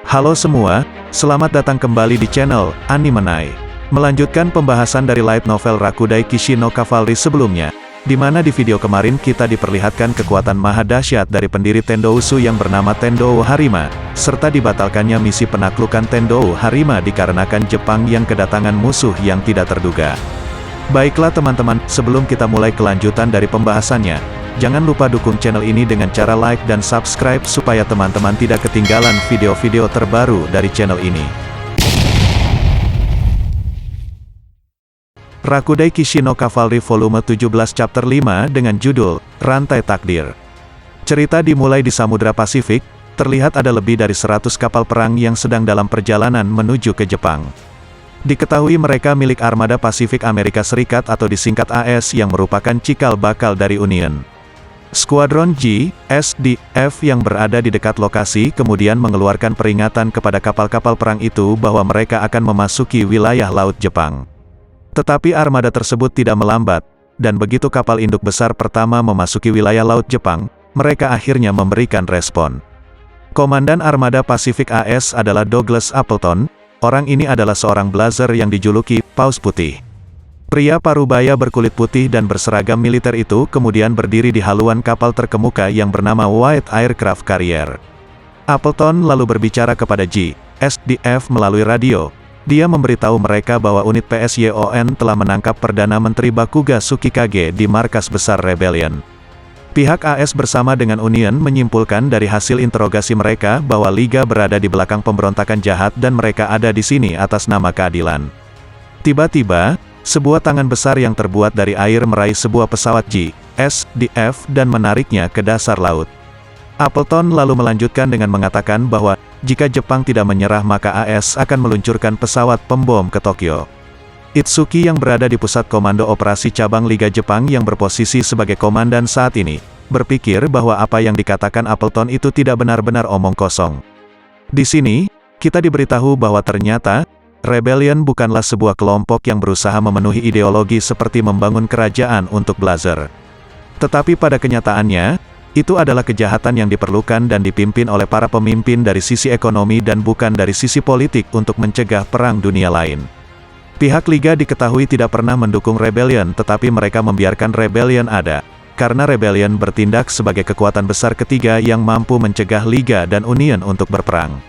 Halo semua, selamat datang kembali di channel Animenai. Melanjutkan pembahasan dari light novel Rakudai Kishi no Cavalry sebelumnya, di mana di video kemarin kita diperlihatkan kekuatan maha dahsyat dari pendiri Tendousu yang bernama Tendou Harima, serta dibatalkannya misi penaklukan Tendou Harima dikarenakan Jepang yang kedatangan musuh yang tidak terduga. Baiklah teman-teman, sebelum kita mulai kelanjutan dari pembahasannya, jangan lupa dukung channel ini dengan cara like dan subscribe supaya teman-teman tidak ketinggalan video-video terbaru dari channel ini. Rakudai Kishi no Cavalry Volume 17 Chapter 5 dengan judul, Rantai Takdir. Cerita dimulai di Samudra Pasifik, terlihat ada lebih dari 100 kapal perang yang sedang dalam perjalanan menuju ke Jepang. Diketahui mereka milik Armada Pasifik Amerika Serikat atau disingkat AS yang merupakan cikal bakal dari Union. Skuadron G, S, D, F yang berada di dekat lokasi kemudian mengeluarkan peringatan kepada kapal-kapal perang itu bahwa mereka akan memasuki wilayah Laut Jepang. Tetapi armada tersebut tidak melambat, dan begitu kapal induk besar pertama memasuki wilayah Laut Jepang, mereka akhirnya memberikan respon. Komandan Armada Pasifik AS adalah Douglas Appleton. Orang ini adalah seorang blazer yang dijuluki Paus Putih. Pria parubaya berkulit putih dan berseragam militer itu kemudian berdiri di haluan kapal terkemuka yang bernama White Aircraft Carrier. Appleton lalu berbicara kepada G, S, D, F melalui radio. Dia memberitahu mereka bahwa unit PSYON telah menangkap Perdana Menteri Bakuga Tsukikage di markas besar Rebellion. Pihak AS bersama dengan Union menyimpulkan dari hasil interogasi mereka bahwa Liga berada di belakang pemberontakan jahat dan mereka ada di sini atas nama keadilan. Tiba-tiba, sebuah tangan besar yang terbuat dari air meraih sebuah pesawat G, S, D, F dan menariknya ke dasar laut. Appleton lalu melanjutkan dengan mengatakan bahwa, jika Jepang tidak menyerah maka AS akan meluncurkan pesawat pembom ke Tokyo. Itsuki yang berada di pusat komando operasi cabang Liga Jepang yang berposisi sebagai komandan saat ini, berpikir bahwa apa yang dikatakan Appleton itu tidak benar-benar omong kosong. Di sini, kita diberitahu bahwa ternyata, Rebellion bukanlah sebuah kelompok yang berusaha memenuhi ideologi seperti membangun kerajaan untuk Blazer. Tetapi pada kenyataannya, itu adalah kejahatan yang diperlukan dan dipimpin oleh para pemimpin dari sisi ekonomi dan bukan dari sisi politik untuk mencegah perang dunia lain. Pihak Liga diketahui tidak pernah mendukung Rebellion tetapi mereka membiarkan Rebellion ada, karena Rebellion bertindak sebagai kekuatan besar ketiga yang mampu mencegah Liga dan Union untuk berperang.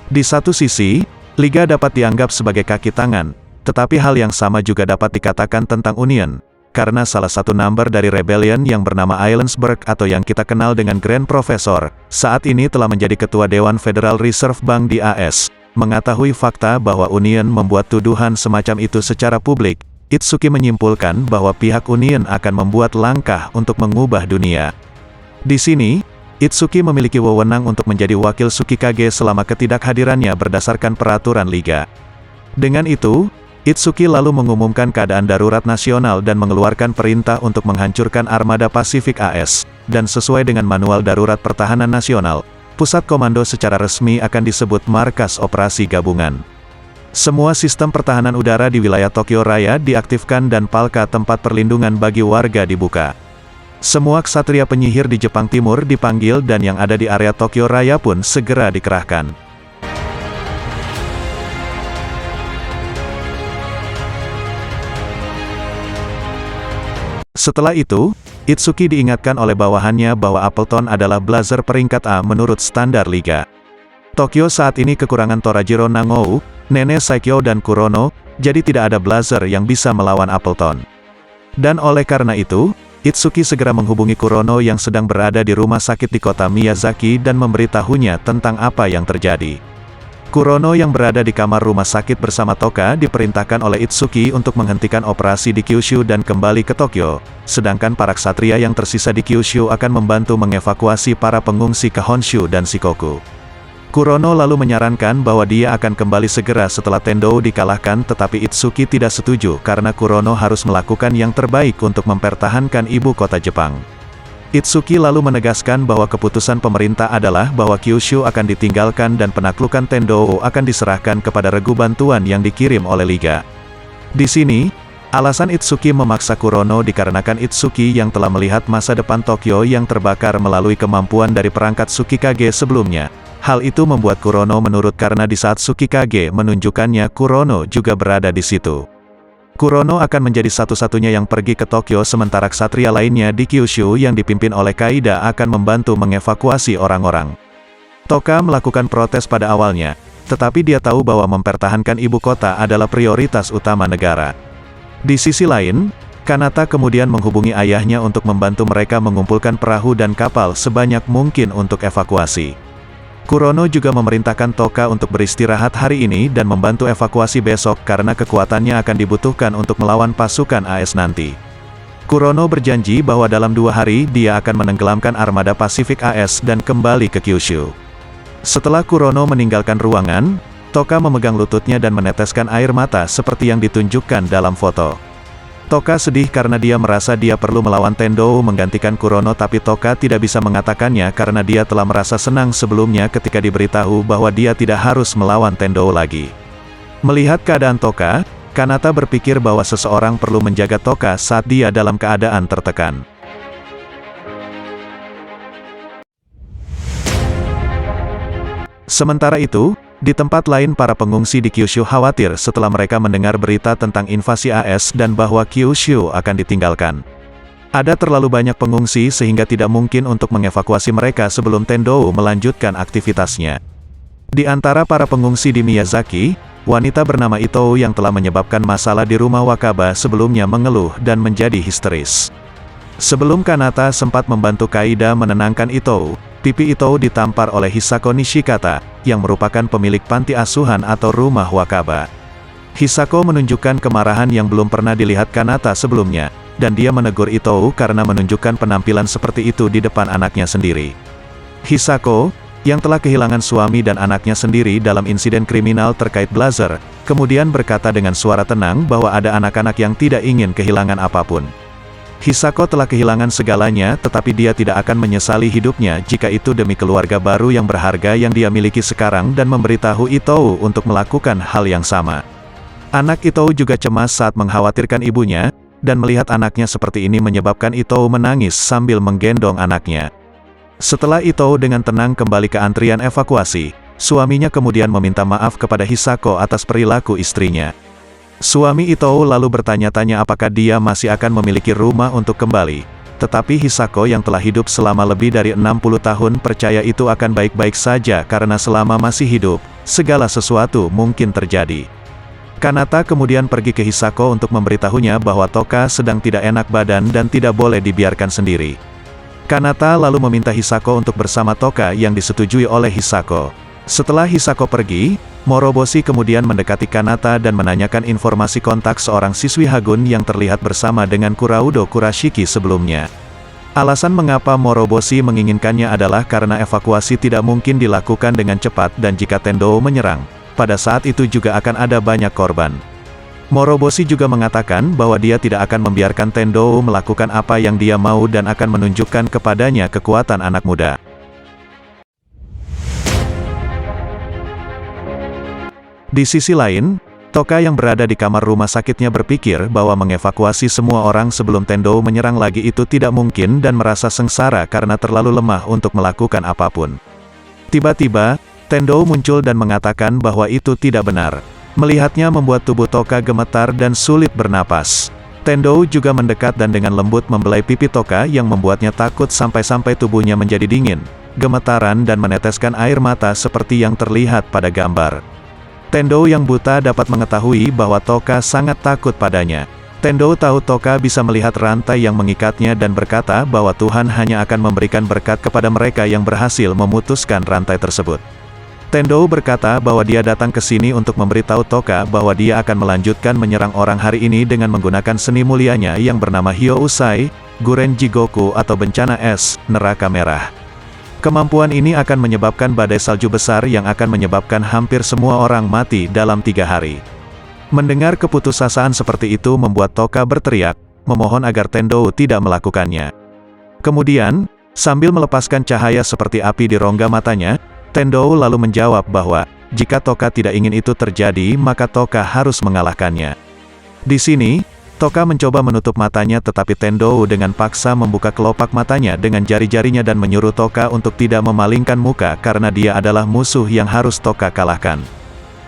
Di satu sisi, Liga dapat dianggap sebagai kaki tangan, tetapi hal yang sama juga dapat dikatakan tentang Union. Karena salah satu number dari Rebellion yang bernama Islandsburg atau yang kita kenal dengan Grand Professor, saat ini telah menjadi Ketua Dewan Federal Reserve Bank di AS, mengetahui fakta bahwa Union membuat tuduhan semacam itu secara publik, Itsuki menyimpulkan bahwa pihak Union akan membuat langkah untuk mengubah dunia. Di sini, Itsuki memiliki wewenang untuk menjadi wakil Tsukikage selama ketidakhadirannya berdasarkan peraturan Liga. Dengan itu, Itsuki lalu mengumumkan keadaan darurat nasional dan mengeluarkan perintah untuk menghancurkan Armada Pasifik AS, dan sesuai dengan Manual Darurat Pertahanan Nasional, pusat komando secara resmi akan disebut Markas Operasi Gabungan. Semua sistem pertahanan udara di wilayah Tokyo Raya diaktifkan dan palka tempat perlindungan bagi warga dibuka. Semua ksatria penyihir di Jepang Timur dipanggil dan yang ada di area Tokyo Raya pun segera dikerahkan. Setelah itu, Itsuki diingatkan oleh bawahannya bahwa Appleton adalah blazer peringkat A menurut standar Liga. Tokyo saat ini kekurangan Torajiro Nangou, Nene Saikyo dan Kurono, jadi tidak ada blazer yang bisa melawan Appleton. Dan oleh karena itu, Itsuki segera menghubungi Kurono yang sedang berada di rumah sakit di kota Miyazaki dan memberitahunya tentang apa yang terjadi. Kurono yang berada di kamar rumah sakit bersama Toka diperintahkan oleh Itsuki untuk menghentikan operasi di Kyushu dan kembali ke Tokyo, sedangkan para ksatria yang tersisa di Kyushu akan membantu mengevakuasi para pengungsi ke Honshu dan Shikoku. Kurono lalu menyarankan bahwa dia akan kembali segera setelah Tendou dikalahkan tetapi Itsuki tidak setuju karena Kurono harus melakukan yang terbaik untuk mempertahankan ibu kota Jepang. Itsuki lalu menegaskan bahwa keputusan pemerintah adalah bahwa Kyushu akan ditinggalkan dan penaklukan Tendou akan diserahkan kepada regu bantuan yang dikirim oleh Liga. Di sini, alasan Itsuki memaksa Kurono dikarenakan Itsuki yang telah melihat masa depan Tokyo yang terbakar melalui kemampuan dari perangkat Tsukikage sebelumnya, Hal itu membuat Kurono menurut karena di saat Tsukikage menunjukkannya Kurono juga berada di situ. Kurono akan menjadi satu-satunya yang pergi ke Tokyo sementara ksatria lainnya di Kyushu yang dipimpin oleh Kaida akan membantu mengevakuasi orang-orang. Toka melakukan protes pada awalnya, tetapi dia tahu bahwa mempertahankan ibu kota adalah prioritas utama negara. Di sisi lain, Kanata kemudian menghubungi ayahnya untuk membantu mereka mengumpulkan perahu dan kapal sebanyak mungkin untuk evakuasi. Kurono juga memerintahkan Toka untuk beristirahat hari ini dan membantu evakuasi besok karena kekuatannya akan dibutuhkan untuk melawan pasukan AS nanti. Kurono berjanji bahwa dalam 2 hari dia akan menenggelamkan armada Pasifik AS dan kembali ke Kyushu. Setelah Kurono meninggalkan ruangan, Toka memegang lututnya dan meneteskan air mata seperti yang ditunjukkan dalam foto. Toka sedih karena dia merasa dia perlu melawan Tendou menggantikan Kurono, tapi Toka tidak bisa mengatakannya karena dia telah merasa senang sebelumnya ketika diberitahu bahwa dia tidak harus melawan Tendou lagi. Melihat keadaan Toka, Kanata berpikir bahwa seseorang perlu menjaga Toka saat dia dalam keadaan tertekan. Sementara itu, di tempat lain para pengungsi di Kyushu khawatir setelah mereka mendengar berita tentang invasi AS dan bahwa Kyushu akan ditinggalkan. Ada terlalu banyak pengungsi sehingga tidak mungkin untuk mengevakuasi mereka sebelum Tendou melanjutkan aktivitasnya. Di antara para pengungsi di Miyazaki, wanita bernama Itou yang telah menyebabkan masalah di rumah Wakaba sebelumnya mengeluh dan menjadi histeris. Sebelum Kanata sempat membantu Kaida menenangkan Itou, pipi Itou ditampar oleh Hisako Nishikata, yang merupakan pemilik panti asuhan atau rumah Wakaba. Hisako menunjukkan kemarahan yang belum pernah dilihat Kanata sebelumnya, dan dia menegur Itou karena menunjukkan penampilan seperti itu di depan anaknya sendiri. Hisako, yang telah kehilangan suami dan anaknya sendiri dalam insiden kriminal terkait Blazer, kemudian berkata dengan suara tenang bahwa ada anak-anak yang tidak ingin kehilangan apapun. Hisako telah kehilangan segalanya, tetapi dia tidak akan menyesali hidupnya jika itu demi keluarga baru yang berharga yang dia miliki sekarang dan memberitahu Itou untuk melakukan hal yang sama. Anak Itou juga cemas saat mengkhawatirkan ibunya, dan melihat anaknya seperti ini menyebabkan Itou menangis sambil menggendong anaknya. Setelah Itou dengan tenang kembali ke antrian evakuasi, suaminya kemudian meminta maaf kepada Hisako atas perilaku istrinya. Suami Itou lalu bertanya-tanya apakah dia masih akan memiliki rumah untuk kembali. Tetapi Hisako yang telah hidup selama lebih dari 60 tahun percaya itu akan baik-baik saja karena selama masih hidup, segala sesuatu mungkin terjadi. Kanata kemudian pergi ke Hisako untuk memberitahunya bahwa Toka sedang tidak enak badan dan tidak boleh dibiarkan sendiri. Kanata lalu meminta Hisako untuk bersama Toka yang disetujui oleh Hisako. Setelah Hisako pergi, Moroboshi kemudian mendekati Kanata dan menanyakan informasi kontak seorang siswi Hagun yang terlihat bersama dengan Kuraudo Kurashiki sebelumnya. Alasan mengapa Moroboshi menginginkannya adalah karena evakuasi tidak mungkin dilakukan dengan cepat dan jika Tendou menyerang, pada saat itu juga akan ada banyak korban. Moroboshi juga mengatakan bahwa dia tidak akan membiarkan Tendou melakukan apa yang dia mau dan akan menunjukkan kepadanya kekuatan anak muda. Di sisi lain, Toka yang berada di kamar rumah sakitnya berpikir bahwa mengevakuasi semua orang sebelum Tendou menyerang lagi itu tidak mungkin dan merasa sengsara karena terlalu lemah untuk melakukan apapun. Tiba-tiba, Tendou muncul dan mengatakan bahwa itu tidak benar. Melihatnya membuat tubuh Toka gemetar dan sulit bernapas. Tendou juga mendekat dan dengan lembut membelai pipi Toka yang membuatnya takut sampai-sampai tubuhnya menjadi dingin, gemetaran dan meneteskan air mata seperti yang terlihat pada gambar. Tendou yang buta dapat mengetahui bahwa Toka sangat takut padanya. Tendou tahu Toka bisa melihat rantai yang mengikatnya dan berkata bahwa Tuhan hanya akan memberikan berkat kepada mereka yang berhasil memutuskan rantai tersebut. Tendou berkata bahwa dia datang ke sini untuk memberitahu Toka bahwa dia akan melanjutkan menyerang orang hari ini dengan menggunakan seni mulianya yang bernama Hyousai, Guren Jigoku atau bencana es, neraka merah. Kemampuan ini akan menyebabkan badai salju besar yang akan menyebabkan hampir semua orang mati dalam 3 hari. Mendengar keputusasaan seperti itu membuat Toka berteriak, memohon agar Tendou tidak melakukannya. Kemudian, sambil melepaskan cahaya seperti api di rongga matanya, Tendou lalu menjawab bahwa, jika Toka tidak ingin itu terjadi maka Toka harus mengalahkannya. Di sini, Toka mencoba menutup matanya tetapi Tendou dengan paksa membuka kelopak matanya dengan jari-jarinya dan menyuruh Toka untuk tidak memalingkan muka karena dia adalah musuh yang harus Toka kalahkan.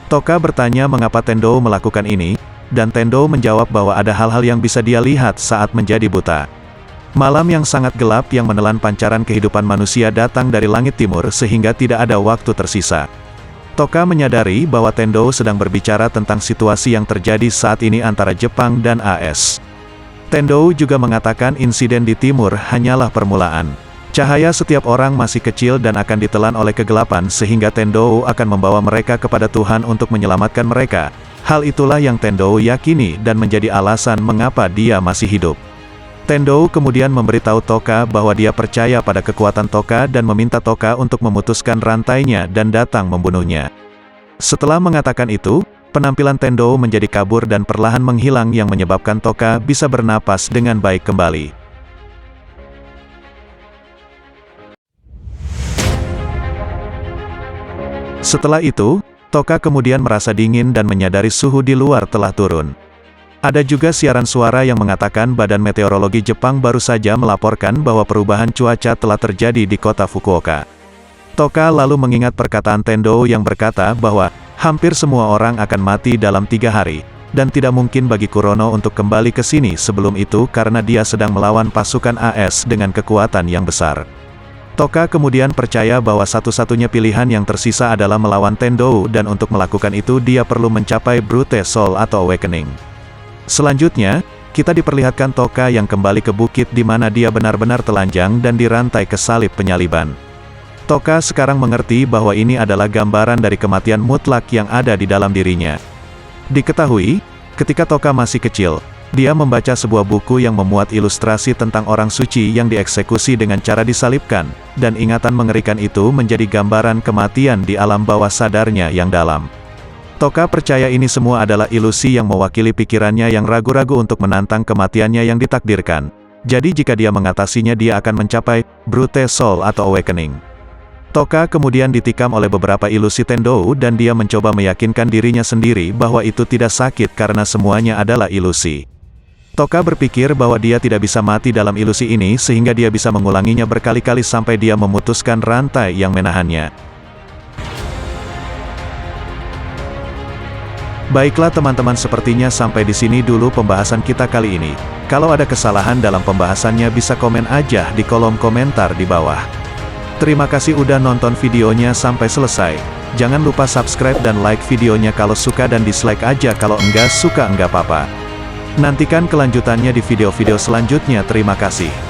Toka bertanya mengapa Tendou melakukan ini, dan Tendou menjawab bahwa ada hal-hal yang bisa dia lihat saat menjadi buta. Malam yang sangat gelap yang menelan pancaran kehidupan manusia datang dari langit timur sehingga tidak ada waktu tersisa. Toka menyadari bahwa Tendou sedang berbicara tentang situasi yang terjadi saat ini antara Jepang dan AS. Tendou juga mengatakan insiden di timur hanyalah permulaan. Cahaya setiap orang masih kecil dan akan ditelan oleh kegelapan sehingga Tendou akan membawa mereka kepada Tuhan untuk menyelamatkan mereka. Hal itulah yang Tendou yakini dan menjadi alasan mengapa dia masih hidup. Tendou kemudian memberitahu Toka bahwa dia percaya pada kekuatan Toka dan meminta Toka untuk memutuskan rantainya dan datang membunuhnya. Setelah mengatakan itu, penampilan Tendou menjadi kabur dan perlahan menghilang yang menyebabkan Toka bisa bernapas dengan baik kembali. Setelah itu, Toka kemudian merasa dingin dan menyadari suhu di luar telah turun. Ada juga siaran suara yang mengatakan Badan Meteorologi Jepang baru saja melaporkan bahwa perubahan cuaca telah terjadi di kota Fukuoka. Toka lalu mengingat perkataan Tendou yang berkata bahwa hampir semua orang akan mati dalam 3 hari, dan tidak mungkin bagi Kurono untuk kembali ke sini sebelum itu karena dia sedang melawan pasukan AS dengan kekuatan yang besar. Toka kemudian percaya bahwa satu-satunya pilihan yang tersisa adalah melawan Tendou dan untuk melakukan itu dia perlu mencapai Brute Soul atau Awakening. Selanjutnya, kita diperlihatkan Toka yang kembali ke bukit di mana dia benar-benar telanjang dan dirantai ke salib penyaliban. Toka sekarang mengerti bahwa ini adalah gambaran dari kematian mutlak yang ada di dalam dirinya. Diketahui, ketika Toka masih kecil, dia membaca sebuah buku yang memuat ilustrasi tentang orang suci yang dieksekusi dengan cara disalibkan, dan ingatan mengerikan itu menjadi gambaran kematian di alam bawah sadarnya yang dalam. Toka percaya ini semua adalah ilusi yang mewakili pikirannya yang ragu-ragu untuk menantang kematiannya yang ditakdirkan. Jadi jika dia mengatasinya dia akan mencapai Brute Soul atau Awakening. Toka kemudian ditikam oleh beberapa ilusi Tendou dan dia mencoba meyakinkan dirinya sendiri bahwa itu tidak sakit karena semuanya adalah ilusi. Toka berpikir bahwa dia tidak bisa mati dalam ilusi ini sehingga dia bisa mengulanginya berkali-kali sampai dia memutuskan rantai yang menahannya. Baiklah teman-teman, sepertinya sampai di sini dulu pembahasan kita kali ini. Kalau ada kesalahan dalam pembahasannya bisa komen aja di kolom komentar di bawah. Terima kasih udah nonton videonya sampai selesai. Jangan lupa subscribe dan like videonya kalau suka dan dislike aja kalau enggak suka enggak apa-apa. Nantikan kelanjutannya di video-video selanjutnya. Terima kasih.